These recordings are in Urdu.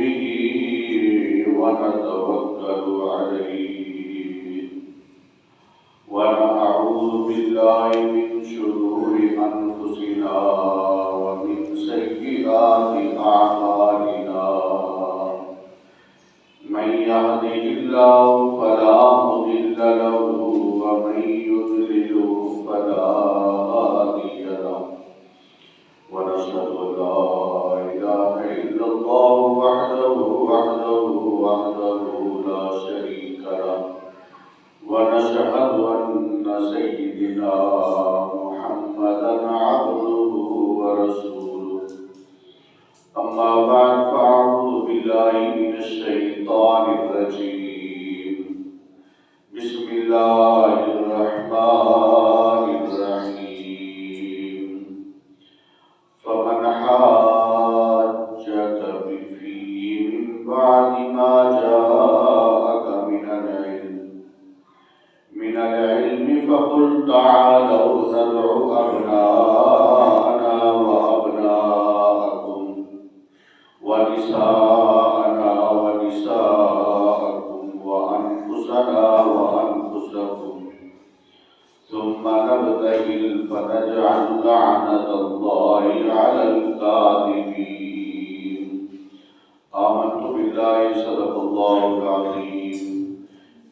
به ونتوكل عليه ونعوذ بالله من شرور أنفسنا ومن سيئات أعمالنا من يهده الله فلا مضل له ومن يضلل فلا هادي له ونشهد أن لا إله إلا الله وحده لا شريك له ونشهد أن سيدنا محمدا عبده ورسوله أما بعد فأعوذ بالله من الشيطان الرجيم بسم الله الرحمن الرحيم فمن حاجك فيه من بعد ما جاءك من العلم فقل تعالوا ندعو أبناءنا وأبناءكم ونساءنا ونساءكم وأنفسنا وأنفسكم ثم نبتهل فنجعل لعنة الله على الكاذبين آمنت بالله صدق الله العظيم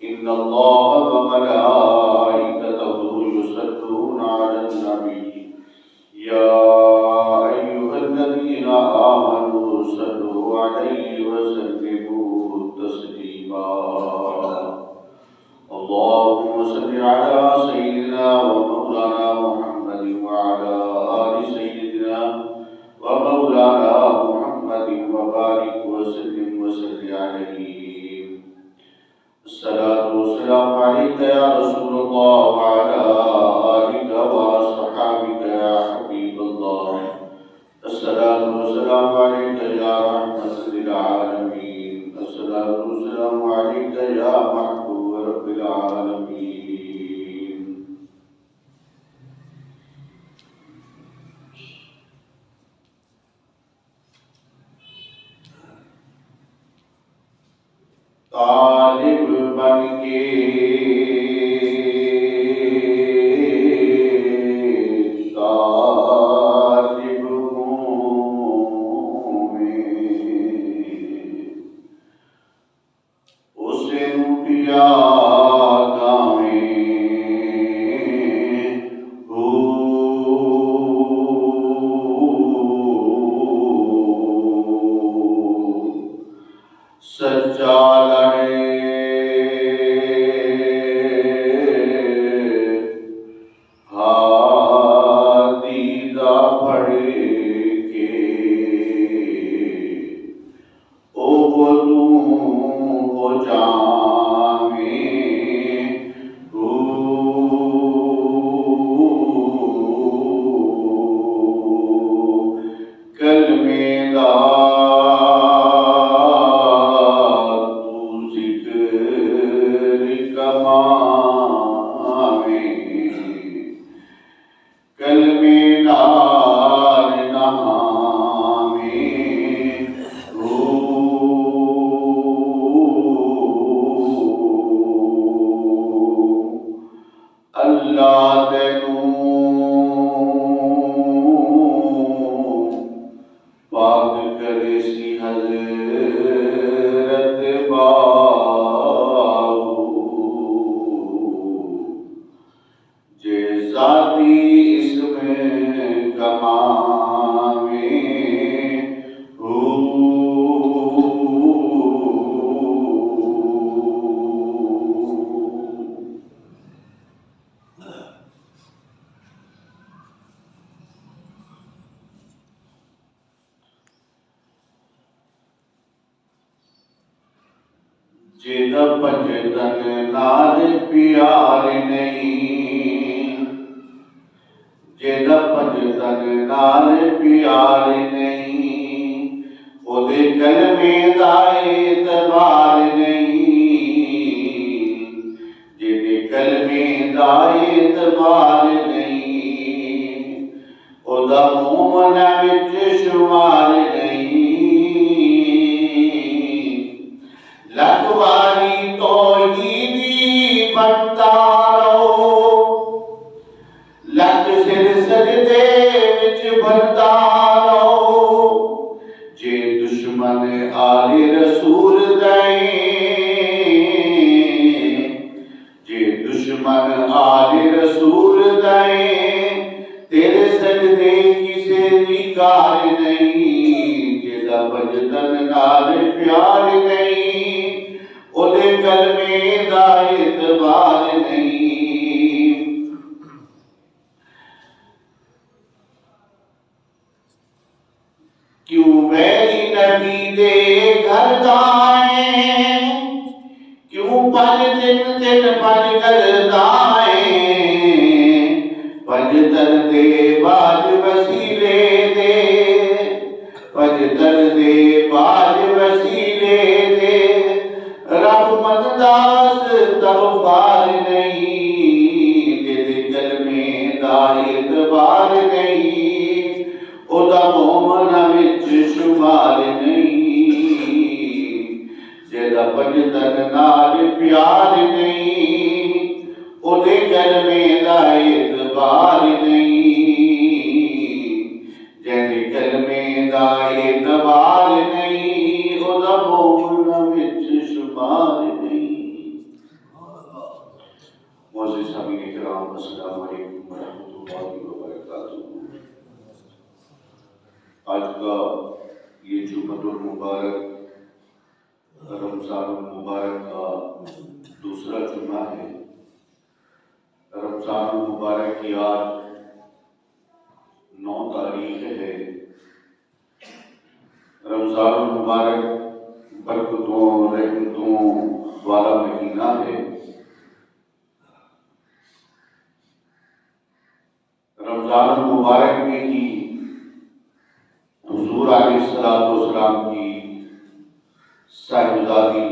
إن الله وملائكته يصلون على النبي يا أيها الذين آمنوا صلوا عليه وسلموا تسليما اللهم صل على سيدنا ومولانا محمد وعلى آل سيدنا ومولانا محمد وبارك وسلم عليه الصلاة والسلام عليك يا رسول الله وعلى آلك وأصحابك يا حبيب الله الصلاة والسلام عليك يا رحمة للعالمين الصلاة والسلام عليك يا محبوب رب العالمين طالب بن کے طالب ہوں میں اسے پیا گاویں سچا جد پجتن نال پیار نہیں جد پجتن نال پیار نہیں اودے کلمے دا اعتبار نہیں جدے کلمے دا اعتبار نہیں اودا مومن وچ شمار نہیں آل رسول دائیں جے دشمن آل رسول دائیں تیرے سجدے کسے نکار نہیں جیدہ بجدن نال پیار نہیں او دے کلمے دا اعتبار نہیں کیوں میری نبی دے گھر دائیں کیوں پنج دن پنج کر دائیں پنج تر دے باج وسیلے دے پنج تر دے باج وسیلے دے رب مدداس تغفار نہیں دے کلمے دا اعتبار نہیں او دا مومن وچ شمار نہیں جیدہ پنجتن نال پیار نہیں او دے کلمے دا اعتبار نہیں جیدے کلمے دا اعتبار نہیں او دا مومن وچ شمار نہیں معزز سامعین کرام السلام علیکم ورحمۃ اللہ وبرکاتہ۔ آج کا یہ جمعۃ المبارک رمضان المبارک کا دوسرا جمعہ ہے۔ رمضان المبارک کی آج 9 تاریخ ہے۔ رمضان المبارک برکتوں رحمتوں والا مہینہ ہے۔ رمضان المبارک میں ہی حضور علیہ السلام کی صاحبزادی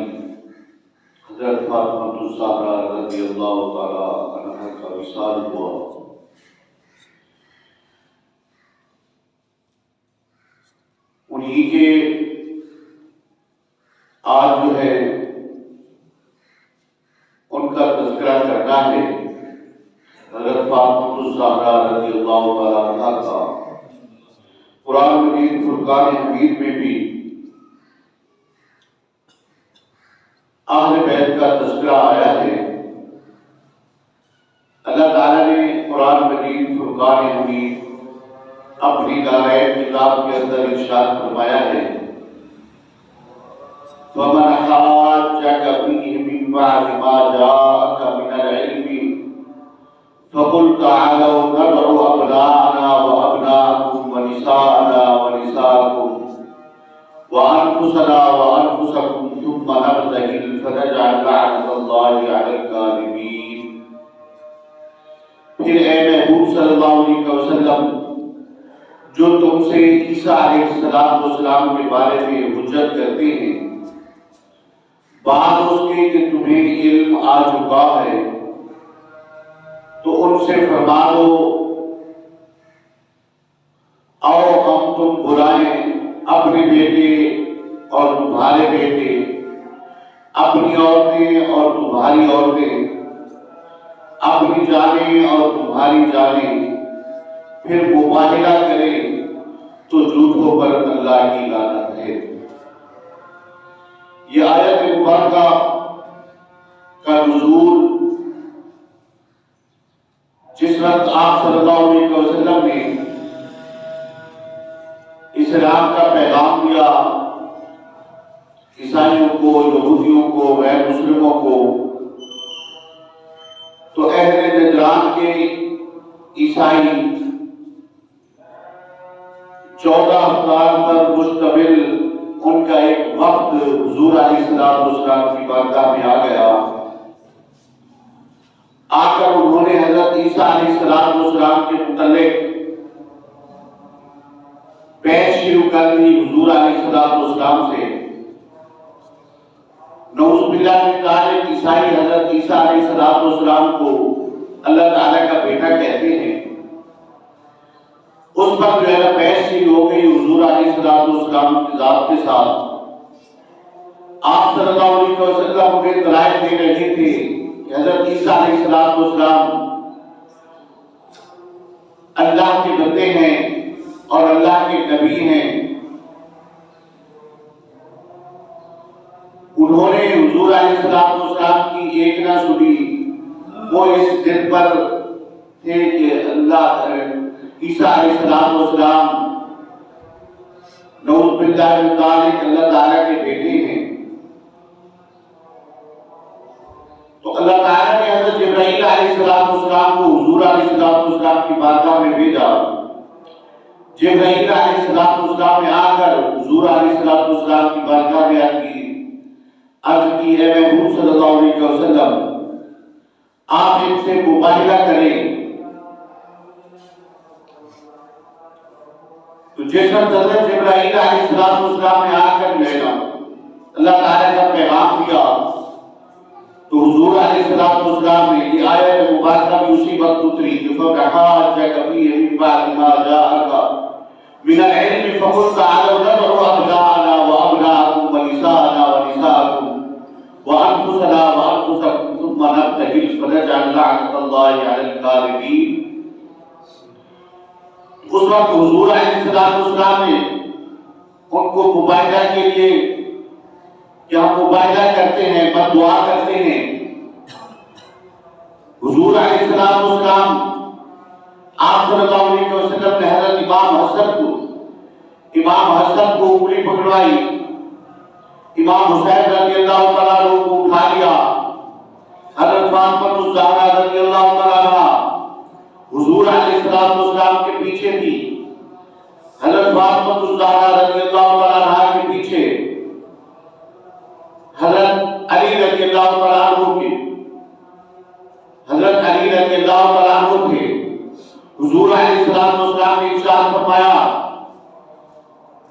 حضرت فاطمہ الزہرا رضی اللہ تعالی عنہا کا وصال ہوا۔ انہی کے آج جو ہے ان کا تذکرہ کرنا ہے۔ حضرت فاطمہ الزہرا رضی اللہ تعالی عنہا کا قرآن مجید فرقان حمید میں بھی اہل بیت کا تذکرہ آیا ہے۔ اللہ تعالیٰ نے قرآن مجید فرقان حمید اپنی دارین کتاب کے اندر ارشاد فرمایا ہے فَمَنْ حَاجَّكَ فِيهِ مِنْ بَعْدِ مَا جَاءَكَ مِنَ الْعِلْمِ فَقُلْ تَعَالَوْا نَدْعُ أَبْنَاءَنَا وَأَبْنَاءَكُمْ وَنِسَاءَنَا وَنِسَاءَكُمْ وَأَنفُسَنَا وَأَنفُسَكُمْ ثُمَّ نَبْتَهِلْ فَنَجْعَلْ لَعْنَتَ اللَّهِ عَلَى الْكَاذِبِينَ۔ پھر اے محبوب صلی اللہ علیہ وسلم جو تم سے عیسیٰ علیہ السلام کے بارے میں حجت کرتے ہیں بعد اس کے کہ تمہیں علم آ چکا ہے تو ان سے فرما دو آؤ ہم تم بلائیں اپنے بیٹے اور تمہارے بیٹے، اپنی عورتیں اور تمہاری عورتیں، اپنی جانیں اور تمہاری جانیں، پھر مباہلہ کریں تو جھوٹوں پر اللہ کی لعنت ہے۔ یہ آیت مبارکہ کا نزول جس وقت آپ صلی اللہ علیہ وسلم نے اسلام کا پیغام دیا عیسائیوں کو، یہودیوں کو، غیر مسلموں کو، تو اہل نجران کے عیسائی 14,000 پر مشتمل ان کا ایک وفد حضور علیہ السلام کی بارگاہ میں آ گیا۔ آ کر انہوں نے حضرت عیسیٰ علیہ السلام کے متعلق بحث شروع کر دی حضور علیہ السلام سے۔ نعوذ باللہ من ذالک عیسائی حضرت عیسیٰ علیہ السلام کو اللہ تعالیٰ کا بیٹا کہتے ہیں۔ اس پر جو ہے بحث شروع ہو گئی حضور علیہ السلام کی ذات کے ساتھ۔ آپ صلی اللہ علیہ وسلم انہیں دلائل دے رہے تھے کہ حضرت عیسیٰ علیہ السلام اللہ کے بندے ہیں اور اللہ کے نبی ہیں، انہوں نے حضور علیہ السلام کی ایک نہ سنی، وہ اس دن پر تھے کہ اللہ عیسیٰ علیہ السلام نعوذ باللہ من ذالک اللہ تعالیٰ کے بیٹے ہیں، تو اللہ تعالیٰ نے حضرت جبرائیل علیہ السلام کو حضور علیہ السلام کی بارگاہ میں بھیجا۔ جبرائیل علیہ السلام نے آ کر حضور علیہ السلام کی بارگاہ میں عرض کی، اے محبوب صلی اللہ علیہ وسلم، آپ ان سے مباہلہ کریں۔ تو جس وقت حضرت جبرائیل علیہ السلام نے آ کر اللہ تعالیٰ کا پیغام دیا، تو حضور علیہ السلام نے یہ آیت مبارکہ بھی اسی وقت اتری کہ فَقَحَاجَكَ فِيهِ مِن بَعْدِ مَا جَاءَكَ مِنَ الْعِلْمِ فَقُلْ تَعَالَوْا نَدْعُ أَبْنَاءَنَا وَأَبْنَاءَكُمْ وَنِسَاءَنَا وَنِسَاءَكُمْ وَأَنفُسَنَا وَأَنفُسَكُمْ ثُمَّ نَبْتَهِلْ فَنَجْعَلْ لَعْنَتَ اللَّهِ عَلَى الْكَاذِبِينَ۔ اس وقت حضور علیہ السلام نے ان کو مباہلہ کے لیے کہ ہم مباہلہ کرتے ہیں، بد دعا کرتے ہیں، حضور علیہ السلام آپ صلی اللہ علیہ وسلم نے حضرت امام حسن کو انگلی پکڑوائی، امام حسین رضی اللہ تعالیٰ عنہ کو اٹھا لیا، حضرت فاطمہ الزہرا رضی اللہ تعالیٰ عنہ حضور علیہ السلام کے پیچھے تھی، حضرت فاطمہ الزہرا رضی اللہ تعالیٰ عنہ کے پیچھے حضرت علی رضی اللہ تعالیٰ عنہ کے تھے۔ حضور علیہ السلام نے ارشاد فرمایا،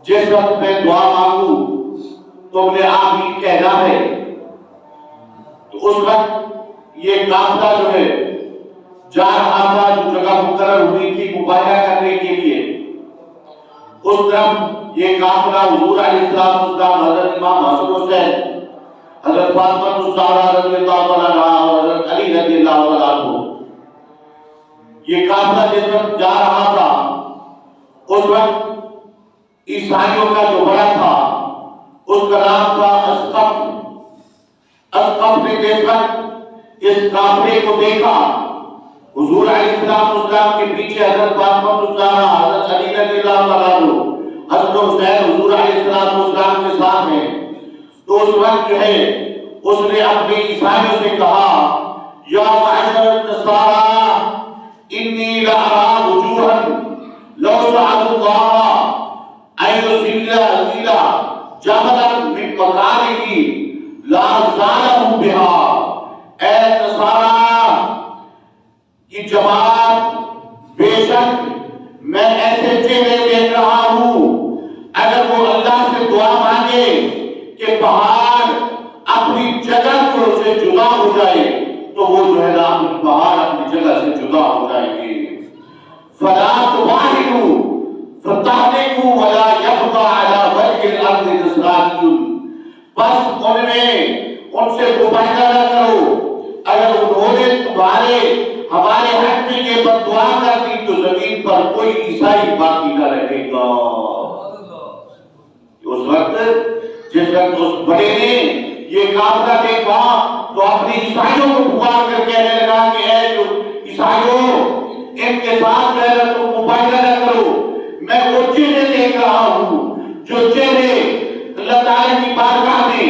جس وقت میں دعا مانگوں تم نے آمین کہنا ہے۔ تو اس وقت یہ قافلہ جو ہے جا رہا تھا، جو جگہ مقرر ہوئی تھی مباہلہ کرنے کے لیے، اس طرف یہ قافلہ حضور علیہ السلام، حضرت امام حسن حسین، حضرت فاطمہ الزہرا رضی اللہ تعالیٰ عنہ اور حضرت علی رضی اللہ تعالیٰ عنہ، یہ قافلہ جس وقت جا رہا تھا، اس وقت عیسائیوں کا جو بڑا تھا اس کا نام تھا اسقف نے جس وقت اس قافلے کو دیکھا، حضور علیہ السلام کے پیچھے حضرت فاطمہ الزہرا، حضرت علی رضی اللہ تعالیٰ عنہ، حسن حسین حضور علیہ السلام کے ساتھ ہیں، تو اس وقت جو ہے اس نے اپنے عیسائیوں سے کہا، یا معشر النصارى انی لأرى وجوہا لو سأل اللہ ان يذل جبلا من مکانه لأزالہ بها۔ اے نصارى کی جماعت، بے شک میں ایسے چہرے دیکھ رہا ہوں، اگر وہ اللہ سے دعا مانگے کہ پہاڑ اپنی جگہ سے جدا ہو جائے تو وہ جو ہے نا پہاڑ اپنی جگہ سے جدا ہو جائیں گے۔ فلا تباہلوا فتهلكوا ولا يبقى على وجه الارض نصرانی۔ بس ان سے مباہلہ نہ کرو، اگر انہوں نے ہمارے حق میں یہ بد دعا کر دی تو زمین پر کوئی عیسائی باقی نہ رہے گا۔ اس وقت جس وقت اس بڑے نے یہ قافلہ دیکھا تو اپنے عیسائیوں کو پکار کر کہنے لگا کہ اے جو عیسائیوں، ان کے ساتھ جو ہے تم مباہلہ نہ کرو، میں وہ چہرے دیکھ رہا ہوں جو چہرے اللہ تعالیٰ کی بارگاہ میں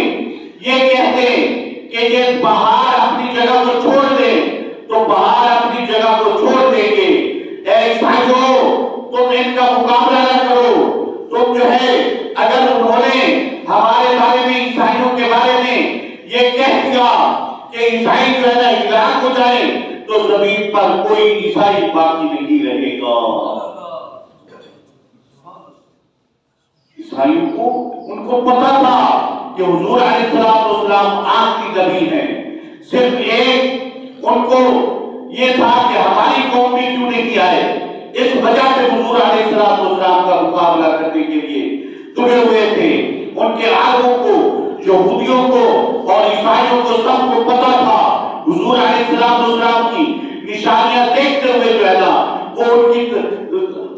یہ کہتے کہ یہ پہاڑ اپنی جگہ کو چھوڑ دے تو پہاڑ اپنی جگہ کو چھوڑ دیں گے۔ اے عیسائیوں، تم ان کا مقابلہ نہ کرو، تم جو ہے اگر انہوں نے ہمارے بارے میں، عیسائیوں کے بارے میں یہ کہہ دیا کہ عیسائی جو ہے نا ہلاک ہو جائیں تو زمین پر کوئی عیسائی باقی نہیں رہے گا۔ عیسائیوں کو ان کو پتا تھا کہ حضور علیہ السلام آگ کی نبی ہیں، صرف ایک ان کو یہ تھا کہ ہماری قوم بھی کیوں نہیں آئے، اس وجہ سے حضور علیہ السلام کا مقابلہ کرنے کے لیے تلے ہوئے تھے۔ ان کے عالموں کو، یہودیوں کو اور عیسائیوں کو سب کو پتا تھا حضور علیہ السلام کی نشانیاں دیکھتے ہوئے جو ہے نا وہ ان کی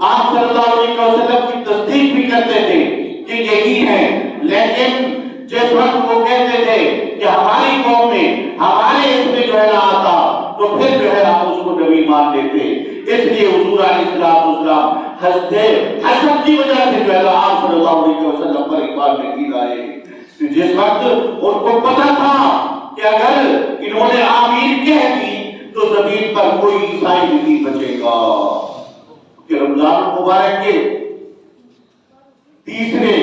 آپ صلی اللہ علیہ وسلم کی تصدیق بھی کرتے تھے کہ یہی ہے، لیکن جس وقت وہ کہتے تھے کہ ہماری قوم میں ہمارے اس میں جو ہے نہ آتا تو پھر جو ہے ہم اس کو نبی مان لیتے. اس لیے حضور علیہ السلام ہنستے حسد کی وجہ سے جو ہے آپ صلی اللہ علیہ وسلم پر ایمان نہیں لائے. جس وقت ان کو پتا تھا کہ اگر انہوں نے آمین کہہ دی تو زمین پر کوئی عیسائی نہیں بچے گا. کہ رمضان مبارک کے تیسرے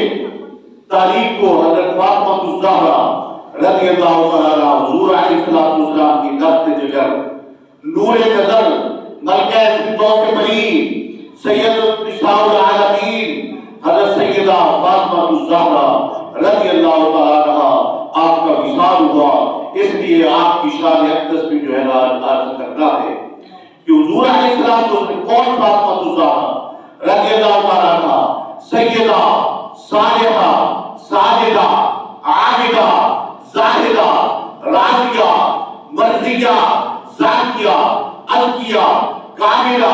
تاریخ کو حضرت فاطمہ الزہرا رضی اللہ تعالیٰ عنہا حضور علیہ السلام کی نفس جگر نور نظر ملکہ فردوس بری سید النساء العالمین حضرت سیدہ فاطمہ الزہرا رضی اللہ تعالیٰ عنہا آپ کا وصال ہوا. اس لیے آپ کی شان اقدس میں جو ہے نا عرض کرنا ہے کہ حضور علیہ السلام کو کون فاطمہ الزہرا رضی اللہ تعالیٰ عنہا سیدہ صالحہ ساجدہ عابدہ زاہدہ راضیہ مرضیہ زاکیہ ازکیہ کاملہ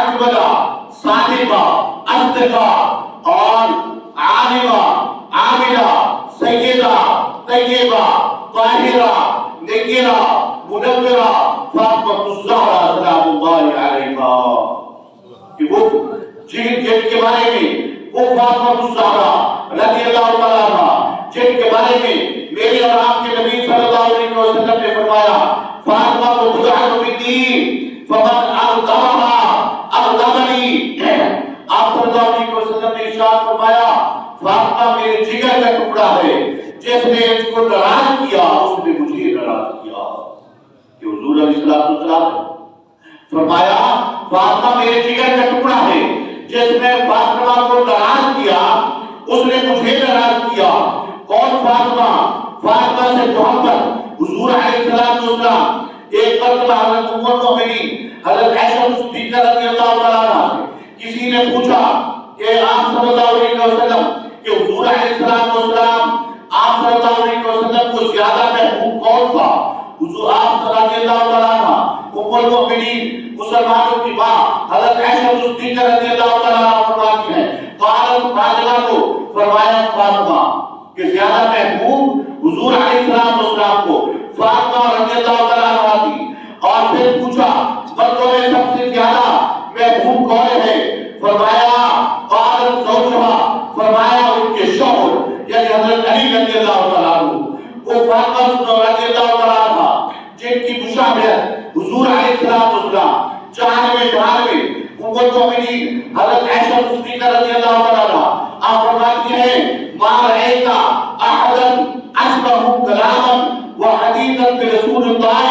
اکملہ صادقہ اصدقہ اور عالمہ عاملہ سیدہ طیبہ طاہرہ نکرہ منورہ فاطمہ الزہرا سلام اللہ علیہا. کہ وہ جن کے بارے میں وہ فاطمہ الزہرا رضی اللہ تعالیٰ عنہا جن کے بارے میں میرے اور آپ کے نبی صلی اللہ علیہ وسلم نے فرمایا فاطمہ کو بضعۃ من دین فمن اغضبها اغضبنی. آپ صلی اللہ علیہ وسلم نے ارشاد فرمایا فاطمہ میرے جگر کا ٹکڑا ہے جس نے اس کو ناراض کیا اس نے مجھے ناراض کیا. کہ حضور علیہ السلام فرمایا فاطمہ میرے جگر کا ٹکڑا ہے جس نے فاطمہ کو ناراض کیا اس نے مجھے ناراض کیا. کون فاطمہ؟ فاطمہ سے محبت حضور علیہ السلام. ایک مرتبہ حضرت ام المؤمنین حضرت عائشہ صدیقہ رضی اللہ تعالیٰ عنہا سے کسی نے پوچھا کہ آپ صلی اللہ علیہ وسلم کہ حضور علیہ السلام آپ صلی اللہ علیہ وسلم کو زیادہ محبوب کون تھا؟ حضور آپ رضی اللہ تعالیٰ عنہ ام المؤمنین مسلمانوں کی ماں حضرت عائشہ صدیقہ رضی اللہ تعالیٰ عنہ فرماتی ہیں قالت فاطمہ کو فرمایا فاطمہ کہ زیادہ محبوب حضور علیہ السلام کو فاطمہ رضی اللہ تعالیٰ عنہ تھی. اور پھر پوچھا مردوں میں سب سے زیادہ محبوب کون ہے؟ فرمایا قالت زوجها فرمایا ان کے شوہر یعنی حضرت علی رضی اللہ تعالیٰ عنہ. وہ فاطمہ رضی اللہ تعالیٰ عنہ جن کی مشابہت حضور علیہ السلام چاہنے میں ام المؤمنین حضرت عائشہ صدیقہ رضی اللہ تعالیٰ عنہ آپ فرماتی ہیں ما رأيت احدا اشبه كلاما وحديثا برسول الله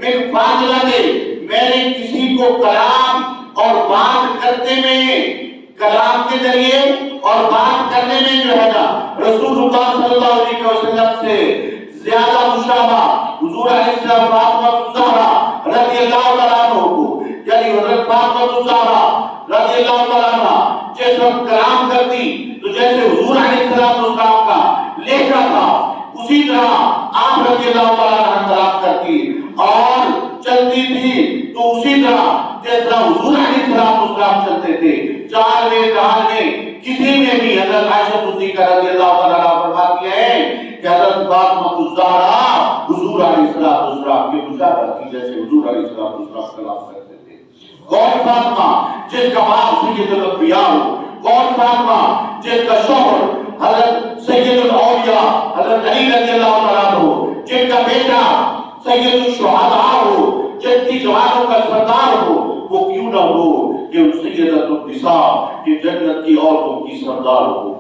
من فاطمہ. میں نے کسی کو کلام اور بات کرنے میں کلام کے ذریعے اور بات کرنے میں جو ہے نا رسول اللہ صلی اللہ علیہ وسلم سے زیادہ مشابہ حضور علیہ السلام فاطمہ الزہرا رضی اللہ تعالیٰ عنہ کو یعنی حضرت فاطمہ الزہرا رضی اللہ تعالیٰ عنہ جس وقت کلام کرتی تو جیسے حضور علیہ السلام کا لہجہ تھا اسی طرح آپ رضی اللہ تعالیٰ عنہ کلام کرتی اور چلتی تھی تو اسی طرح جس طرح حضور علیہ السلام چلتے تھے. چار میں جہان میں کسی میں بھی حضرت عائشہ صدیقہ رضی اللہ تعالیٰ عنہ فرماتی ہیں کہ حضرت فاطمہ الزہرا حضور علیہ السلام کے مشابہ تھی جیسے حضور علیہ السلام کلام کرتے تھے. کون فاطمہ جس کا باپ سید الانبیاء ہو؟ کون فاطمہ جس کا شوہر حضرت سید الاولیاء حضرت علی رضی اللہ تعالیٰ عنہ ہو، جن کا بیٹا سید الشہداء ہو، جن کی جوانوں کا سردار ہو؟ وہ کیوں نہ ہو کہ سیدۃ النساء کہ جنت کی عورتوں کی سردار ہو.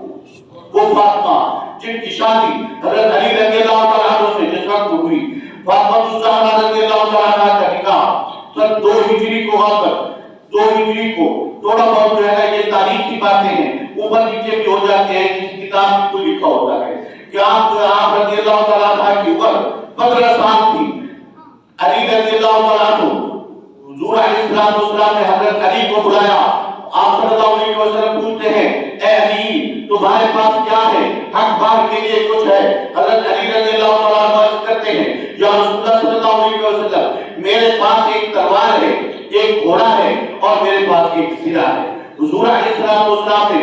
وہ فاطمہ جن کی شادی حضرت علی رضی اللہ تعالیٰ عنہ سے جس وقت ہوئی فاطمہ الزہرا رضی اللہ تعالیٰ عنہ کا نکاح سن 2 ہجری کو غالباً 2 ہجری کو تھوڑا بہت جو ہے یہ تاریخ کی باتیں ہیں اوپر نیچے بھی ہو جاتے ہیں کسی کتاب میں کوئی لکھا ہوتا ہے کہ آپ رضی اللہ تعالیٰ عنہ کی عمر 15 سال تھی. علی رضی اللہ تعالیٰ عنہ حضور علیہ السلام نے حضرت علی کو بلایا. آپ صلی اللہ علیہ وسلم پوچھتے ہیں اے علی تمہارے پاس کیا ہے؟ حق بات کے لیے کچھ ہے؟ حضرت علی رضی اللہ تعالیٰ عنہ عرض کرتے ہیں یا رسول اللہ صلی اللہ علیہ وسلم میرے پاس ایک تلوار ہے، ایک گھوڑا ہے اور میرے پاس ایک سرا ہے. حضور علیہ السلام نے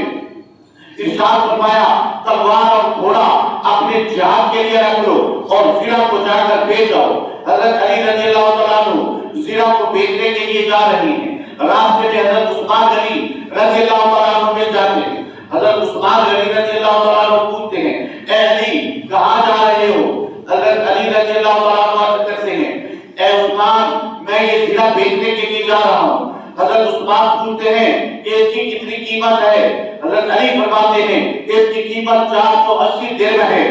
ارشاد فرمایا تلوار اور گھوڑا اپنے اپنے جہاد کے لیے رکھ لو اور زرہ کو جا کر بیچ آؤ۔ حضرت علی رضی اللہ تعالیٰ عنہ زرہ کو بیچنے کے لیے جا رہی ہیں، راستے میں حضرت عثمان غنی رضی اللہ تعالیٰ عنہ مل جاتے ہیں۔ حضرت عثمان غنی رضی اللہ تعالیٰ عنہ پوچھتے ہیں اے علی کہاں جا رہے ہو؟ حضرت علی رضی اللہ تعالیٰ عنہ عرض کرتے ہیں اے عثمان میں یہ زرہ بیچنے کے لیے جا رہا ہوں۔ حضرت عثمان پوچھتے ہیں کہ اس کی کتنی قیمت ہے؟ حضرت علی فرماتے ہیں اس کی قیمت 480 درہم ہے۔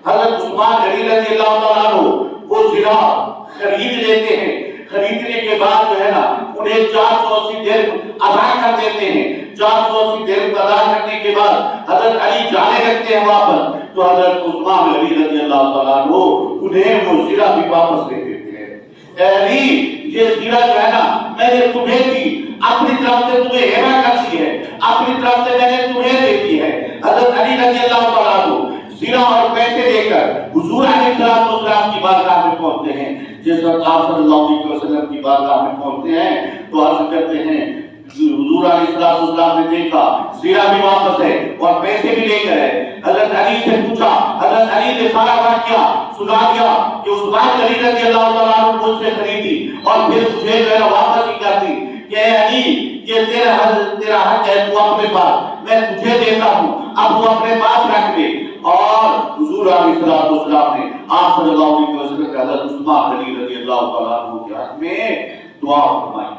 حضرت عثمان غنی رضی اللہ تعالیٰ عنہ وہ زرہ خرید لیتے ہیں، خریدنے کے بعد جو ہے نا انہیں 480 درہم ادا کر دیتے ہیں۔ 480 درہم ادا کرنے کے بعد حضرت علی جانے لگتے ہیں واپس، تو حضرت عثمان غنی رضی اللہ تعالیٰ عنہ انہیں وہ زرہ بھی واپس دے دیتے ہیں۔ اے علی یہ زرہ جو ہے نا میں نے تمہیں دی، اپنی طرف سے تمہیں ہبہ کر دی ہے، اپنی طرف سے میں نے تمہیں دے دی ہے۔ حضرت علی رضی اللہ تعالیٰ عنہ زرہ اور پیسے لے کر حضور علیہ السلام کی بارگاہ میں پہنچتے ہیں۔ جس وقت آپ صلی اللہ علیہ وسلم کی بارگاہ میں پہنچتے ہیں تو عرض کرتے ہیں حضور علیہ السلام نے دیکھا زرہ بھی واپس ہے اور پیسے بھی لے کر ہے۔ حضرت علی سے پوچھا، حضرت علی نے سارا واقعہ سنا دیا کہ عثمان غنی رضی اللہ تعالیٰ عنہ مجھ سے خریدی اور پھر مجھے جو ہے واپس ہی کر دی کہ اے علی یہ تیرا حق ہے، تو اپنے پاس میں تجھے دیتا ہوں، اب وہ اپنے پاس رکھ دے۔ اور حضور علیہ السلام نے آپ صلی اللہ علیہ وسلم کے حضرت عثمان غنی رضی اللہ تعالیٰ عنہ کے حق میں دعا فرمائی۔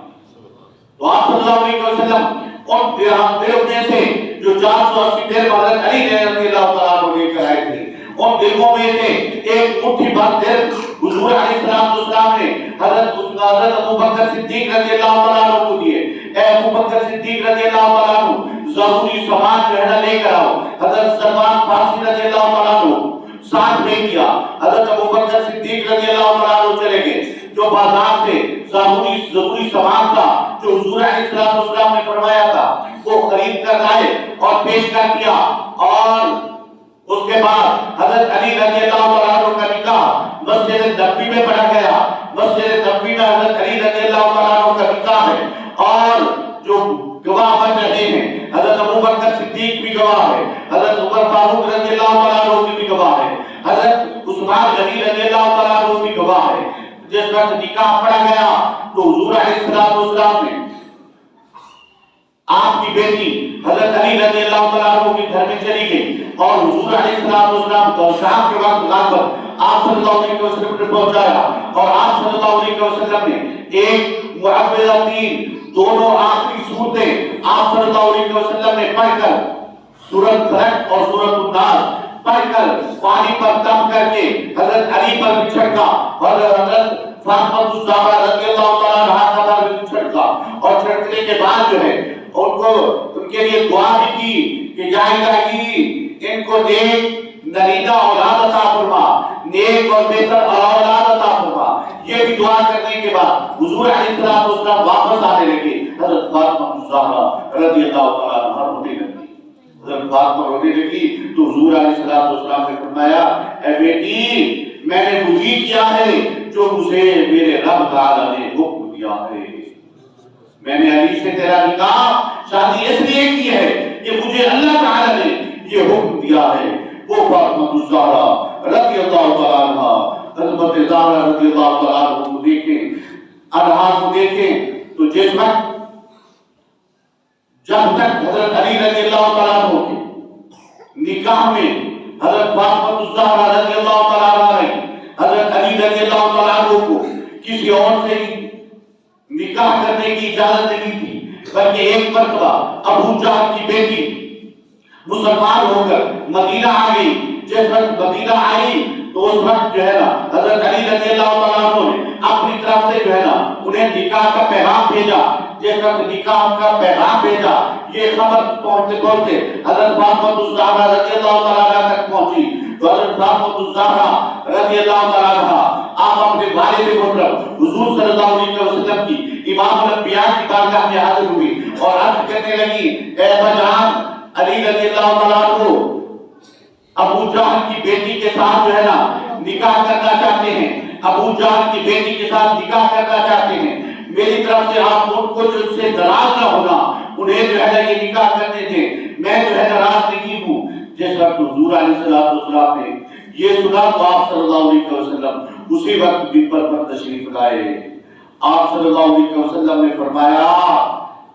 تو آپ صلی اللہ علیہ وسلم ان درہم میں سے جو 480 درہم حضرت علی رضی اللہ تعالیٰ عنہ لے کر آئے تھے، ان درہموں میں سے ایک مٹھی بھر درہم حضور علیہ السلام نے حضرت ابوبکر صدیق رضی اللہ تعالیٰ عنہ کو دیے۔ اے ابوبکر صدیق رضی اللہ تعالیٰ عنہ ضروری سامان جو ہے نا لے کر آؤ۔ حضرت سلمان فارسی رضی اللہ تعالیٰ عنہ ساتھ لے کیا۔ حضرت ابوبکر صدیق رضی اللہ تعالیٰ عنہ چلے گئے، جو بازار سے ضروری سامان تھا جو حضور علیہ السلام نے فرمایا تھا وہ خرید کر لائے اور پیش کر دیا۔ اور اس کے بعد حضرت علی رضی اللہ تعالیٰ عنہ کا نکاح مسجد نبوی میں پڑھا گیا۔ مسجد نبوی میں حضرت علی رضی اللہ تعالیٰ عنہ کا نکاح ہے اور جو گواہ بن رہے ہیں حضرت ابوبکر صدیق بھی گواہ ہے، حضرت عمر فاروق رضی اللہ تعالیٰ عنہ بھی گواہ ہے، حضرت عثمان غنی رضی اللہ تعالیٰ عنہ بھی گواہ ہے۔ جس وقت نکاح پڑھا گیا تو حضور علیہ السلام نے آپ کی بیٹی حضرت علی رضی اللہ تعالیٰ عنہ کے گھر میں چلی گئی اور حضور علیہ السلام کو شام کے وقت غالباً آپ صلی اللہ علیہ وسلم نے پہنچایا اور آپ صلی اللہ علیہ وسلم نے ایک معوذتین دونوں آخری صورتیں آپ صلی اللہ علیہ وسلم نے پڑھ کر سورۃ فلق اور سورۃ الناس پڑھ کر پانی پر دم کر کے حضرت علی پر بھی چھڑکا اور حضرت فاطمہ الزہرا رضی اللہ تعالیٰ عنہا پر بھی چھڑکا اور چھڑکنے کے بعد جو ہے ان کے لیے دعا بھی کی کہ یا الہی ان کو نیک نریندہ اولاد عطا فرما، نیک اور بہتر اولاد عطا فرما۔ یہ بھی دعا کرنے کے بعد حضور علیہ السلام واپس آنے لگے۔ حضرت فاطمہ الزہرا رضی اللہ تعالیٰ عنہا رونے لگی۔ حضرت فاطمہ رونے لگی تو حضور علیہ السلام نے فرمایا اے بیٹی میں نے وہی کیا ہے جو مجھے میرے رب تعالیٰ نے حکم دیا ہے۔ میں نے علی سے تیرا نکاح شادی اس لیے کی ہے کہ مجھے اللہ تعالیٰ نے یہ حکم دیا ہے۔ وہ فاطمہ الزہرا رضی اللہ تعالیٰ عنہا، حضرت زہرا رضی اللہ تعالیٰ عنہ کو دیکھیں، انہار کو دیکھیں تو جس وقت جب تک حضرت علی رضی اللہ تعالیٰ عنہ کے نکاح میں حضرت فاطمہ الزہرا رضی اللہ تعالیٰ عنہ نے حضرت علی رضی اللہ تعالیٰ عنہ کو کسی اور سے نکاح کرنے کی اجازت نہیں تھی، بلکہ ایک مرتبہ ابو جہل کی بیٹی مسلمان ہو کر مدینہ آ گئی۔ جس وقت مدینہ آئی تو اس وقت جو ہے نا حضرت علی رضی اللہ تعالیٰ عنہ نے اپنی طرف سے جو ہے نا انہیں نکاح کا پیغام بھیجا۔ جس وقت نکاح کا پیغام بھیجا یہ خبر پہنچتے پہنچتے حضرت فاطمہ الزہرا رضی اللہ تعالیٰ عنہ تک پہنچی تو حضرت فاطمہ الزہرا رضی اللہ تعالیٰ عنہ آپ اپنے والد محترم حضور صلی اللہ علیہ وسلم کی امام الانبیاء کی بارگاہ میں حاضر ہوئی اور عرض کرنے لگی اے ابا جان علی رضی اللہ تعالیٰ عنہ ابو جہل کی بیٹی کے ساتھ جو ہے نا نکاح کرنا چاہتے ہیں، ابو جہل کی بیٹی کے ساتھ نکاح کرنا چاہتے ہیں، میری طرف سے آپ ان کو جو سے ناراض نہ ہونا، انہیں جو ہے نا یہ نکاح کرنے تھے، میں جو ہے ناراض نہیں ہوں۔ جس وقت حضور علیہ السلام نے یہ سنا تو آپ صلی اللہ علیہ وسلم اسی وقت منبر پر تشریف لائے. آپ صلی اللہ علیہ وسلم نے فرمایا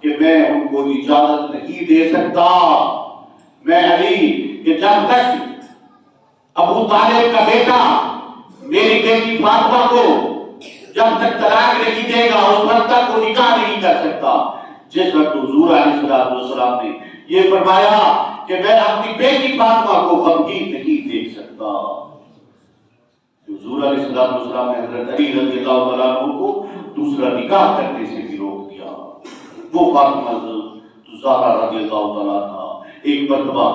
کہ میں ان کو اجازت نہیں دے سکتا. میں علی کہ جب تک ابو طالب کا بیٹا میری بیٹی فاطمہ کو جب تک طلاق نہیں دے گا اس وقت تک وہ نکاح نہیں کر سکتا. جس وقت حضور علیہ السلام نے یہ فرمایا کہ میں اپنی بیٹی فاطمہ کو غمگین نہیں دیکھ سکتا. حضور علیہ السلام نے حضرت علی رضی اللہ تعالیٰ عنہ کو دوسرا نکاح کرنے سے بھی روک دیا. وہ فاطمہ زہرا رضی اللہ تعالیٰ عنہ ایک مرتبہ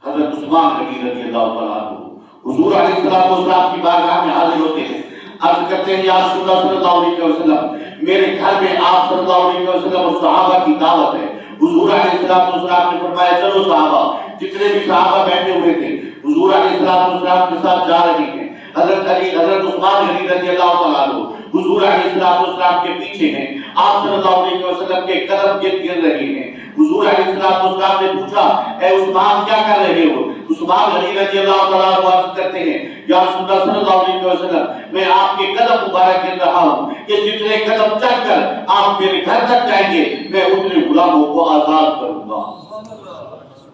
حضرت عثمان غنی رضی اللہ تعالیٰ عنہ حضور علیہ السلام کی بارگاہ میں حاضر ہوتے ہیں. عرض کرتے ہیں یا رسول اللہ صلی اللہ علیہ وسلم میرے گھر میں آپ صلی اللہ علیہ وسلم اور صحابہ کی دعوت ہے. حضور علیہ السلام نے فرمایا چلو صحابہ. جتنے بھی صحابہ بیٹھے ہوئے تھے حضور علیہ السلام کے ساتھ جا رہے ہیں. حضرت عثمان غنی رضی اللہ تعالیٰ عنہ حضور علیہ السلام کے پیچھے ہیں. آپ صلی اللہ علیہ وسلم کے قدم گر رہے ہیں. حضور علیہ السلام نے پوچھا اے عثمان کیا کر رہے ہو؟ عثمان غنی رضی اللہ تعالیٰ عنہ عرض کرتے ہیں یا رسول اللہ صلی اللہ علیہ وسلم میں آپ کے قدم مبارک گر رہا ہوں کہ جتنے قدم چل کر آپ میرے گھر تک جائیں گے میں اتنے غلاموں کو آزاد کروں گا.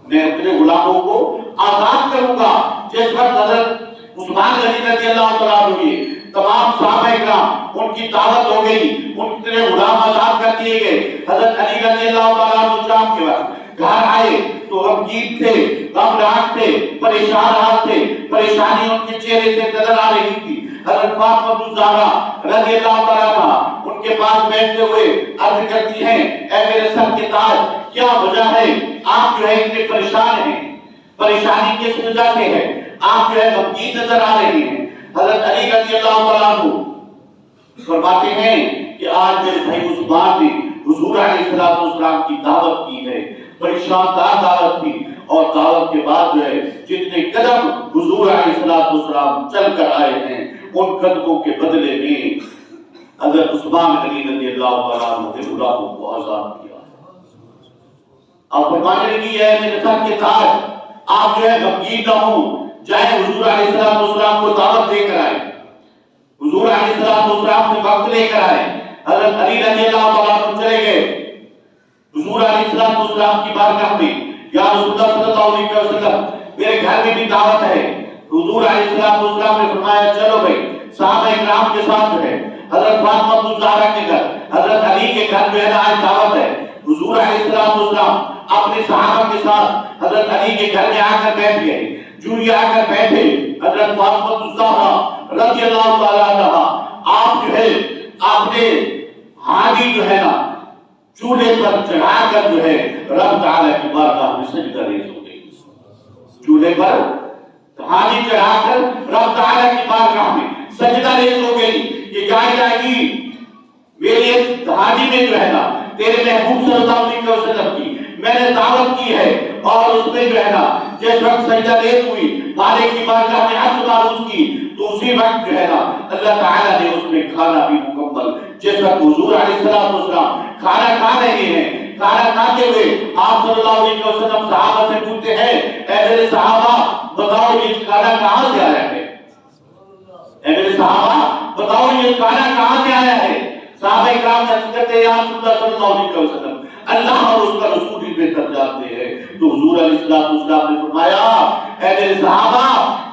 میں اتنے غلاموں کو آزاد کروں گا. جس وقت حضرت عثمان غنی رضی اللہ تعالیٰ عنہ تمام صحابہ کرام ان کی دعوت ہو گئی. ان اتنے غلام آزاد کر دیے گئے. حضرت علی رضی اللہ تعالیٰ عنہ شام کے وقت گھر آئے تو غمگین تھے, غمناک تھے, پریشان حال تھے. پریشانی ان کے چہرے سے نظر آ رہی تھی. حضرت فاطمہ زہرا رضی اللہ تعالیٰ عنہ ان کے پاس بیٹھتے ہوئے عرض کرتی ہیں اے میرے سر کے تاج کیا وجہ ہے آپ جو ہے اتنے پریشان ہیں؟ پریشانی کس وجہ سے ہے؟ آپ جو ہے غمگین نظر آ رہے ہیں. حضرت علی رضی اللہ تعالیٰ عنہ فرماتے ہیں کہ آج میرے بھائی عثمان نے حضور علیہ السلام کی دعوت کی ہے. بڑی شاندار دعوت تھی اور دعوت کے بعد جو ہے جتنے قدم حضور علیہ السلام چل کر آئے ہیں ان قدموں کے بدلے میں حضرت عثمان غنی رضی اللہ تعالیٰ عنہ نے غلاموں کو آزاد کیا. آپ فرمانے لگی ہے میرے سر کے تاج آپ جو ہے غمگین نہ ہوں, چاہے حضور علیہ السلام کو دعوت دے کر آئے, حضور علیہ السلام سے وقت لے کر آئے. حضرت علی رضی اللہ تعالیٰ عنہ چلے گئے حضور علیہ السلام کی بارگاہ میں یا رسول اللہ صلی اللہ علیہ وسلم میرے گھر میں بھی دعوت ہے. حضور علیہ السلام نے فرمایا چلو بھائی صحابہ کرام کے ساتھ جو ہے حضرت فاطمہ زہرا کے گھر حضرت علی کے گھر جو ہے آج دعوت ہے. حضور علیہ السلام اپنے صحابہ کے ساتھ حضرت علی کے گھر میں آ کر بیٹھ گئے. جو یہ آ کر بیٹھے حضرت فاطمہ زہرا رضی اللہ تعالیٰ عنہا آپ جو ہے آپ نے ہانڈی جو ہے نا چولہے پر چڑھا کر جو ہے رب تعالیٰ کی بارگاہ میں سجدہ ریز ہو گئی. چولہے پر ہانڈی چڑھا کر رب تعالیٰ کی بارگاہ میں سجدہ ریز ہو گئی کہ جائے جائے گی میری اس ہانڈی میں جو ہے نا تیرے محبوب صلی اللہ علیہ وسلم کی میں نے دعوت کی ہے اور اس میں جو ہے نا جس وقت سجدہ ریز ہوئی مالک کی بارگاہ میں حج معروض کی تو اسی وقت جو ہے نا اللہ تعالیٰ نے اس میں کھانا بھی مکمل. جس وقت حضور علیہ السلام کھانا کھا رہے ہیں کھانا کھاتے ہوئے آپ صلی اللہ علیہ وسلم صحابہ سے پوچھتے ہیں اے میرے صحابہ بتاؤ یہ کھانا کہاں سے آیا ہے؟ اے میرے صحابہ بتاؤ یہ کھانا کہاں سے آیا ہے؟ صحابہ اکرام نے عرض کرتے ہیں یا رسول اللہ صلی اللہ علیہ وسلم اللہ اور اس کا رسول ہی بہتر جانتے ہیں. تو حضور علیہ السلام نے فرمایا اے میرے صحابہ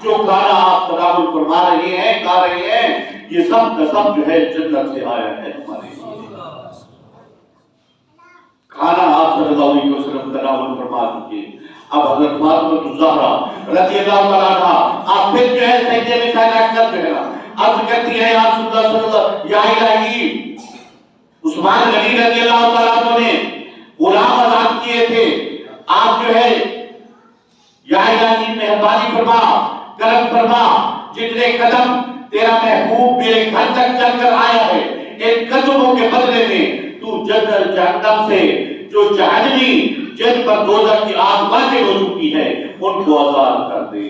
جو کھانا آپ تناول فرما رہے ہیں کھا رہے ہیں یہ سب کا سب جو ہے جنت سے آیا ہے. ہمارے کھانا آپ صلی اللہ علیہ وسلم تناول فرما دیجیے. اب حضرت فاطمہ زہرا رضی اللہ تعالیٰ عنہا آپ پھر جو ہے سجدے میں سجدہ کر جو ہے عرض کرتی ہے یا رسول اللہ صلی اللہ علیہ وسلم یا الہی عثمان غنی رضی اللہ تعالیٰ عنہ نے غلام آزاد کیے تھے. آپ جو ہے یا الہی مہربانی فرما کرم فرما جتنے قدم تیرا محبوب میرے گھر تک چل کر آیا ہے ان قدموں کے بدلے میں تو جنت جہنم سے جو جہنمی جن پر دوزخ کی آگ واضح ہو چکی ہے ان کو آزاد کر دے.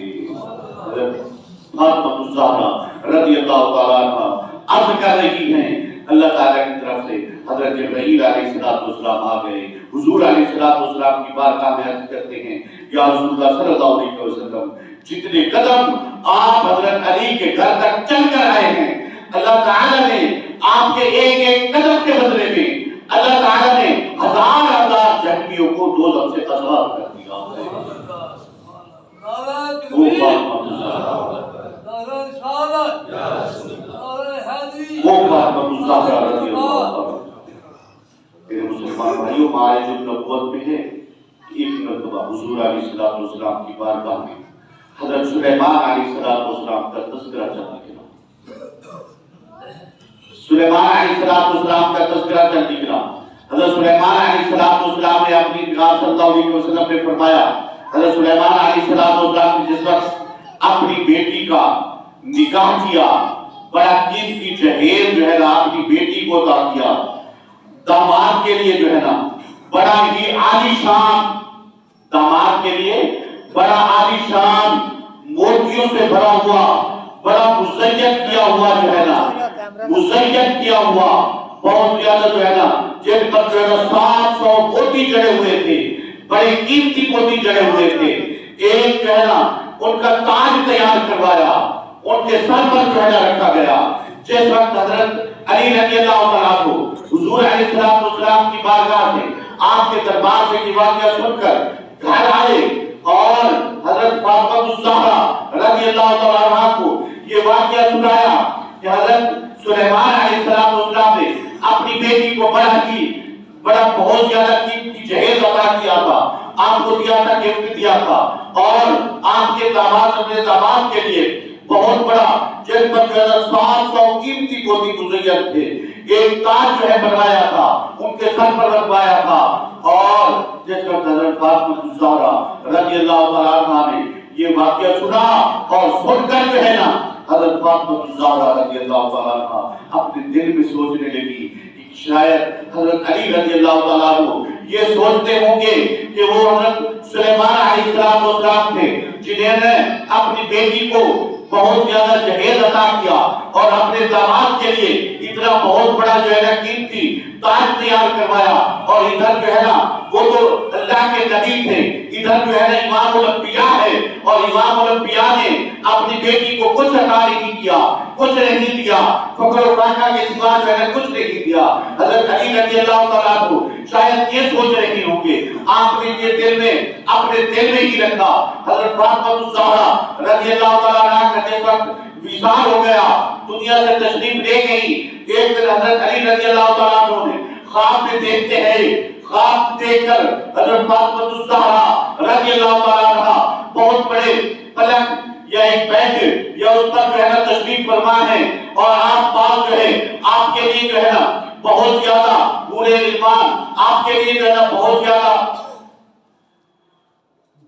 فاطمہ زہرا رضی اللہ تعالیٰ عنہ عرض کر رہی ہیں اللہ تعالیٰ کی طرف سے حضرت جبرائیل علیہ السلام آ گئے. حضور علیہ السلام کی بارگاہ میں عرض کرتے ہیں یا رسول اللہ صلی اللہ علیہ وسلم جتنے قدم آپ حضرت علی کے گھر تک چل کر آئے ہیں، اللہ تعالیٰ نے آپ کے ایک ایک قدم کے بدلے میں اللہ تعالیٰ نے ہزار ہزار جہنمیوں کو دوزخ سے آزاد کر دیا ہے۔ وہ بات مزدہرہ رضی اللہ عنہ، میرے مسلمان بھائیوں، معارج النبوت میں ہے کہ ایک مرتبہ حضور علیہ السلام کی بارگاہ میں حضرت سلیمان علیہ السلام کا تذکرہ چل نکلا۔ سلیمان علیہ السلام کا تذکرہ چل نکلا۔ حضرت سلیمان علیہ السلام نے اپنی نگاہ صلی اللہ علیہ وسلم نے فرمایا، حضرت سلیمان علیہ السلام نے جس وقت اپنی بیٹی کا نکاح کیا، بڑا قیمتی جہیز جو ہے نا اپنی بیٹی کو عطا کیا، داماد کے لیے جو ہے نا بڑا ہی عالی شان، داماد کے لیے بڑا عالی شان موتیوں سے بھرا ہوا، بڑا مزین کیا ہوا جو ہے نا، مزین کیا ہوا بہت زیادہ جو ہے نا، جن پر جو ہے نا 700 موتی جڑے ہوئے تھے، بڑے قیمتی موتی جڑے ہوئے تھے، ایک جو ہے نا ان کا تاج تیار کروایا، ان کے سر پر جو ہے نا رکھا گیا۔ جس وقت حضرت علی رضی اللہ تعالیٰ کو حضور علیہ السلام کی بارگاہ سے آپ کے دربار سے یہ واقعہ سن کر گھر آئے اور حضرت فاطمہ الزہرا رضی اللہ تعالیٰ عنہ کو یہ واقعہ سنایا کہ حضرت سلیمان علیہ السلام نے اپنی بیٹی کو بڑا بہت زیادہ قیمتی جہیز عطا کیا تھا، آپ کو دیا تھا، گفٹ دیا تھا، اور آپ کے داماد اپنے داماد کے لیے بہت بڑا جن پر جو ہے 700 قیمتی موتی مزین تھے، ایک تاج جو ہے بنوایا تھا، ان کے سر پر رکھوایا تھا۔ اور جس وقت حضرت فاطمہ الزہرا رضی اللہ تعالیٰ عنہا نے یہ واقعہ سنا اور سن کر جو ہے نا حضرت فاطمہ الزہرا رضی اللہ تعالیٰ عنہا اپنے دل میں سوچنے لگی کہ شاید حضرت علی رضی اللہ تعالیٰ عنہ یہ سوچتے ہوں گے کہ وہ حضرت سلیمان علیہ السلام تھے جنہیں نے اپنی بیٹی کو بہت زیادہ جہیز عطا کیا اور اپنے داماد کے لیے اتنا بہت بڑا جو ہے نا قیمتی تاج تیار کروایا، اور ادھر جو ہے نا وہ تو اللہ کے نبی تھے، ادھر جو ہے نا امام الانبیاء ہے، اور امام الانبیاء نے اپنی بیٹی کو کچھ عطا نہیں کیا، کچھ نہیں دیا، فقر و فاقہ کے سوا جو ہے نا کچھ نہیں دیا۔ حضرت علی رضی اللہ تعالیٰ عنہ شاید یہ سوچ رہے ہوں گے، آپ نے یہ دل میں اپنے دل میں ہی رکھا۔ حضرت فاطمہ الزہرا رضی اللہ تعالیٰ عنہ کا جس وقت وصال ہو گیا، دنیا سے تشریف لے گئی، ایک دن حضرت علی رضی اللہ تعالیٰ عنہ نے خواب میں دیکھتے ہیں، خواب دیکھ کر حضرت فاطمہ الزہرا رضی اللہ تعالیٰ عنہ بہت بڑے پلنگ یا ایک بیڈ یا اس پر جو ہے نا تشریف فرما ہے، اور آس پاس جو ہے آپ کے لیے جو ہے نا بہت زیادہ پورے ایمان آپ کے لیے جو ہے نا بہت زیادہ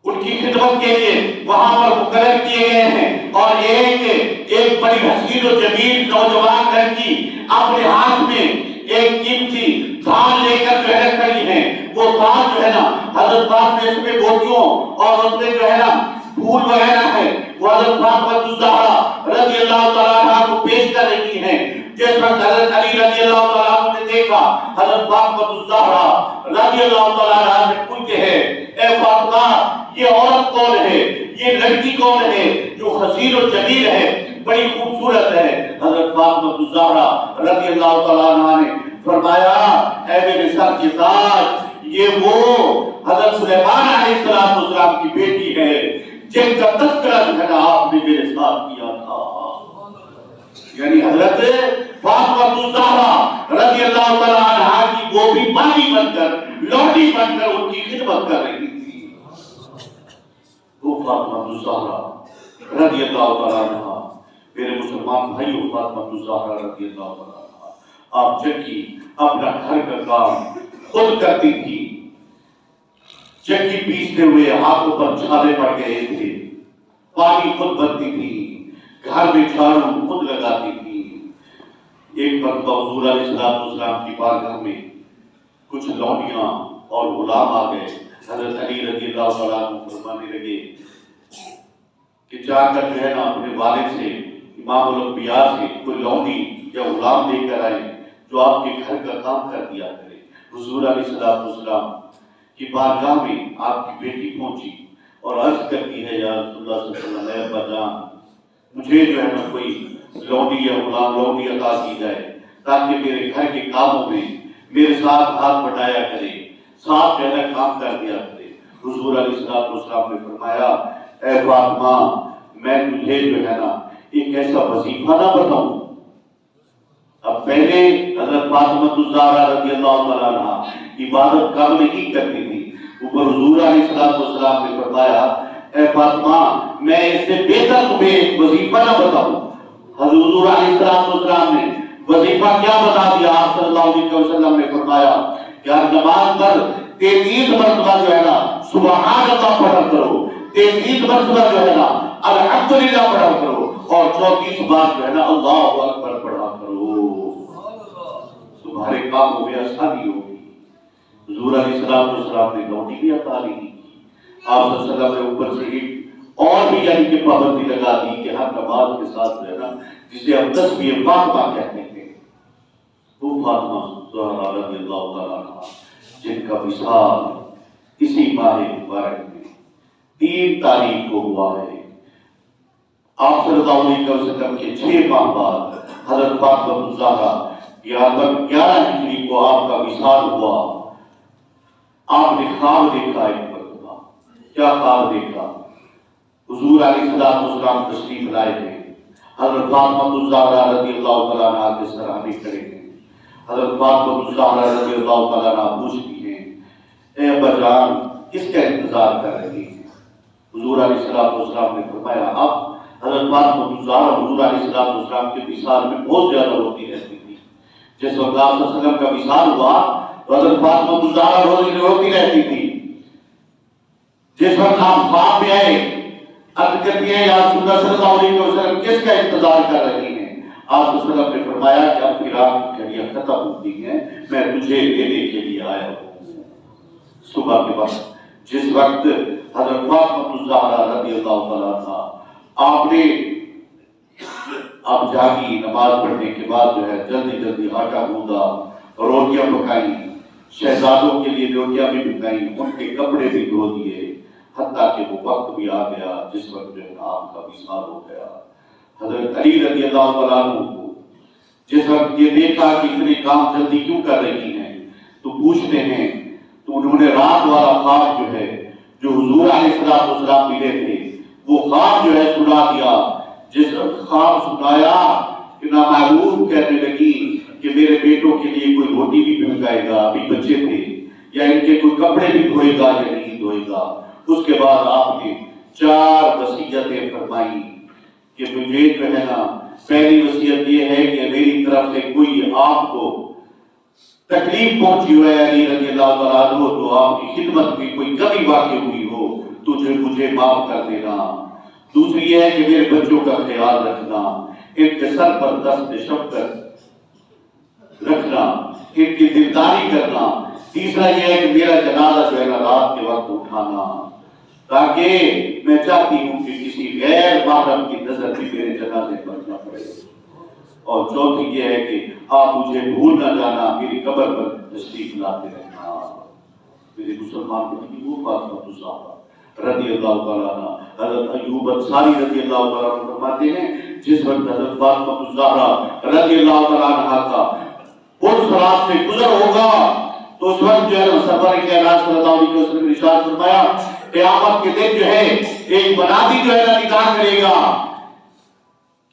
ان کی خدمت کے لیے وہاں پر مقرر کیے گئے ہیں، اور ایک بڑی حسین و جمیل نوجوان لڑکی اپنے ہاتھ میں ایک قیمتی تھال لے کر جو ہے کھڑی ہے۔ وہ تھال جو ہے نا حضرت فاطمہ اس میں موتیوں اور اس میں جو ہے نا پھول وغیرہ ہے، وہ حضرت فاطمہ الزہرا رضی اللہ تعالیٰ عنہ کو پیش کر رہی ہیں۔ جس وقت حضرت علی رضی اللہ تعالیٰ عنہ نے دیکھا، حضرت فاطمہ الزہرا رضی اللہ تعالیٰ عنہ سے پوچھتے ہیں، اے فاطمہ یہ عورت کون ہے، یہ لڑکی کون ہے جو حسین و جمیل ہے، بڑی خوبصورت ہے؟ حضرت فاطمہ الزہرا رضی اللہ تعالیٰ عنہ نے فرمایا، اے میرے سر کے تاج، یہ وہ حضرت سلیمان علیہ السلام کی بیٹی ہے جن کا تذکرہ جو ہے نا آپ نے میرے ساتھ کیا تھا۔ یعنی حضرت فاطمہ الزہرا رضی اللہ تعالیٰ عنہا کی وہ بھی مالی بن کر، لوٹی بن کر ان کی خدمت کر رہی تھی۔ وہ فاطمہ الزہرا رضی اللہ تعالیٰ عنہا، میرے مسلمان بھائیوں، فاطمہ الزہرا رضی اللہ تعالیٰ عنہا آپ جبکہ اپنا گھر کا کام خود کرتی تھی، چکی پیستے ہوئے ہاتھوں پر چھالے پڑ گئے تھے، پانی خود بنتی تھی، گھر میں جھاڑو خود لگاتی تھی۔ ایک مرتبہ حضور علیہ السلام کی بارگاہ میں کچھ لونڈیاں اور غلام آ گئے۔ حضرت علی رضی اللہ تعالیٰ عنہ فرمانے لگے کہ جا کر جو ہے نا اپنے والد سے، امام الانبیاء سے کوئی لونڈی یا غلام لے کر آئے جو آپ کے گھر کا کام کر دیا کرے۔ حضور علیہ السلام کی بارگاہ میں آپ کی بیٹی پہنچی اور عرض کرتی ہے یا رسول اللہ صلی اللہ علیہ وسلم، ابا جان مجھے جو ہے نا کوئی لونڈی یا غلام لونڈی عطا کی جائے تاکہ میرے گھر کے کاموں میں میرے ساتھ ہاتھ بٹایا کرے، ساتھ جو ہے نا کام کر دیا کرے۔ حضور علیہ السلام نے فرمایا، اے فاطمہ میں تجھے جو ہے نا ایک ایسا وظیفہ نہ بتاؤں۔ اب پہلے حضرت فاطمہ الزہرا رضی اللہ تعالیٰ عنہ عبادت کم نہیں کرتی تھی، اوپر حضور علیہ السلام نے فرمایا، اے فاطمہ میں اس سے بہتر تمہیں ایک وظیفہ نہ بتاؤں۔ حضور علیہ السلام نے وظیفہ کیا بتا دیا؟ آپ صلی اللہ علیہ وسلم نے فرمایا کہ ہر نماز پر 33 مرتبہ جو ہے نا سبحان اللہ پڑھا کرو، 33 مرتبہ جو ہے نا الحمدللہ پڑھا کرو، اور 34 بار جو ہے نا اللہ اکبر پڑھا کرو، تمہارے کاموں میں آسانی ہوگی۔ حضور علیہ السلام نے لونڈی بھی عطا نہیں کی، آپ صلی اللہ علیہ وسلم نے اوپر سے ایک اور بھی یعنی کہ پابندی لگا دی کہ ہر نماز کے ساتھ جو ہے نا جسے ہم تسبیح فاطمہ کہتے ہیں، وہ فاطمہ زہرا رضی اللہ تعالیٰ عنہ جن کا وصال اسی ماہ مبارک میں 3 تاریخ کو ہوا ہے۔ آپ صلی اللہ علیہ وسلم کے 6 ماہ بعد حضرت فاطمہ الزہرا 11 ہجری کو آپ کا وصال ہوا۔ آپ نے خواب دیکھا ایک مرتبہ، کیا خواب دیکھا؟ حضور علیہ السلام تشریف لائے تھے، حضرت فاطمہ الزہرا رضی اللہ تعالیٰ عنہ کے سرانے کھڑے ہیں۔ حضرت فاطمہ الزہرا رضی اللہ تعالیٰ عنہ پوچھتی ہیں، اے ابا جان کس کا انتظار کر رہی ہیں؟ حضور علیہ السلام نے فرمایا، اب حضرت فاطمہ الزہرا حضور علیہ السلام کے وصال میں بہت زیادہ روتی رہتی تھی۔ جس وقت آپ صلی اللہ علیہ وسلم کا وصال ہوا تو حضرت فاطمہ الزہرا روتی رہتی تھی۔ جس وقت آپ خواب میں آئے، عرض کرتی ہیں یا رسول اللہ صلی اللہ علیہ وسلم کس کا انتظار کر رہی ہیں؟ آپ صلی اللہ علیہ وسلم نے فرمایا کہ اب فراق کی گھڑیاں ختم ہوتی ہیں، میں تجھے لینے کے لیے آیا ہوں۔ صبح کے وقت جس وقت حضرت فاطمہ الزہرا رضی اللہ تعالیٰ عنہ آپ نے اب جاگی، نماز پڑھنے کے بعد جو ہے جلدی جلدی آٹا گوندا، روٹیاں پکائیں، شہزادوں کے لیے روٹیاں بھی پکائیں، ان کے کپڑے بھی دھو دیے، حتیٰ کہ وہ وقت بھی آ گیا جس وقت جو ہے آپ کا وصال ہو گیا۔ حضرت علی رضی اللہ تعالیٰ عنہ کو جس وقت یہ دیکھا کہ اتنے کام جلدی کیوں کر رہی ہیں تو پوچھتے ہیں، تو انہوں نے رات والا خواب جو ہے جو حضور علیہ السلام ملے تھے وہ خواب جو ہے سنا دیا۔ جس وقت خواب سنایا کہ نامعلوم کہنے لگی کہ میرے بیٹوں کے لیے کوئی روٹی بھی پکائے گا، ابھی بچے تھے، یا ان کے کوئی کپڑے بھی دھوئے گا یا نہیں دھوئے گا۔ اس کے بعد آپ نے 4 وصیتیں فرمائی کہ مجھے جو ہے نا پہلی وصیت یہ ہے کہ میری طرف سے کوئی آپ کو تکلیف پہنچی ہوئے علی رضی اللہ تعالیٰ عنہ تو آپ کی خدمت میں کوئی کمی واقع ہوئی ہو تو مجھے معاف کر دینا۔ دوسری یہ ہے کہ میرے بچوں کا خیال رکھنا، ان کے سر پر دست شفقت رکھنا، ان کی دلداری کرنا۔ تیسرا یہ ہے کہ میرا جنازہ جو ہے نا رات کے وقت اٹھانا، تاکہ میں چاہتی ہوں کہ کسی غیر محرم کی نظر بھی میرے جنازے پر نہ پڑے۔ اور چوتھی یہ ہے کہ آپ مجھے بھول نہ جانا، میری قبر پر تشریف لاتے رہنا۔ میرے مسلمان بھائی، وہ فاطمہ الزہرا رضی اللہ تعالیٰ عنہ، حضرت ایوب انصاری رضی اللہ تعالیٰ عنہ فرماتے ہیں جس وقت حضرت فاطمہ الزہرا رضی اللہ تعالیٰ عنہ کا اس رات سے گزر ہوگا تو اس وقت جو ہے سرور کائنات صلی اللہ علیہ وسلم نے ارشاد فرمایا، قیامت کے دن جو ہے ایک منادی جو ہے نا ندا کرے گا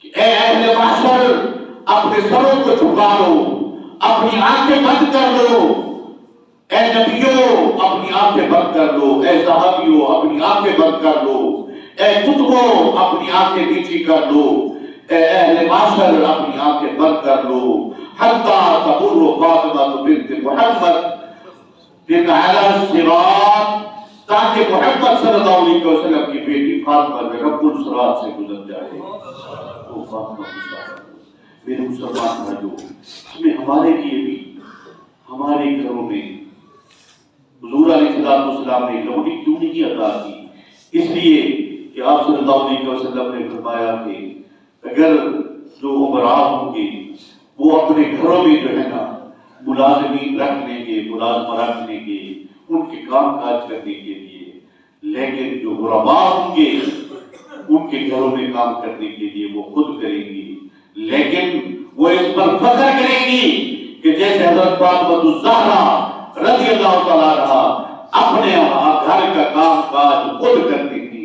کہ اے اہل محشر اپنے سروں کو جھکا لو، اپنی آنکھیں بند کر لو، اے نبیوں اپنی آنکھیں بند کر لو، اے صحابیوں اپنی آنکھیں بند کر لو، اے کتبوں اپنی آنکھیں نیچی کر لو، اے اہل محشر اپنی آنکھیں بند کر لو، حتی تمر فاطمہ بنت محمد بن علی الصراط، تاکہ محمد صلی اللہ علیہ وسلم کی بیٹی فاطمہ رب الصراط سے گزر جائے۔ وہ فاطمہ میرے مسلمان بھائیوں، اس میں ہمارے لیے بھی ہمارے گھروں میں حضور علیہ السلام نے لونڈی کیوں نہیں عطا کی؟ اس لیے کہ آپ صلی اللہ علیہ وسلم نے فرمایا کہ اگر جو عمراء ہوں گے وہ اپنے گھروں میں جو ہے نا ملازمین رکھ لیں گے، ملازمہ رکھ لیں گے ان کے کام کاج کرنے کے لیے، لیکن جو غرباء ہوں گے ان کے گھروں میں کام کرنے کے لیے وہ خود کریں گی، لیکن وہ اس پر فخر کریں گی کہ جیسے حضرت فاطمہ الزہرا رضی اللہ تعالیٰ عنہا اپنے گھر کا کام کاج خود کرتی تھی،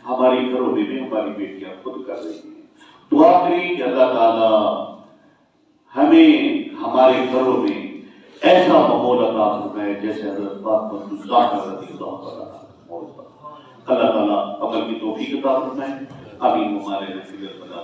ہماری گھروں میں بھی ہماری بیٹیاں خود کر رہی ہیں۔ دعا کریں کہ اللہ تعالیٰ ہمیں ہمارے گھروں میں ایسا ماحول عطا فرمائے جیسے حضرت فاطمہ الزہرا رضی اللہ تعالیٰ عنہا۔ اللہ تعالیٰ عمل کی توفیق عطا فرمائے، آمین۔ ہمارے نصیب بنا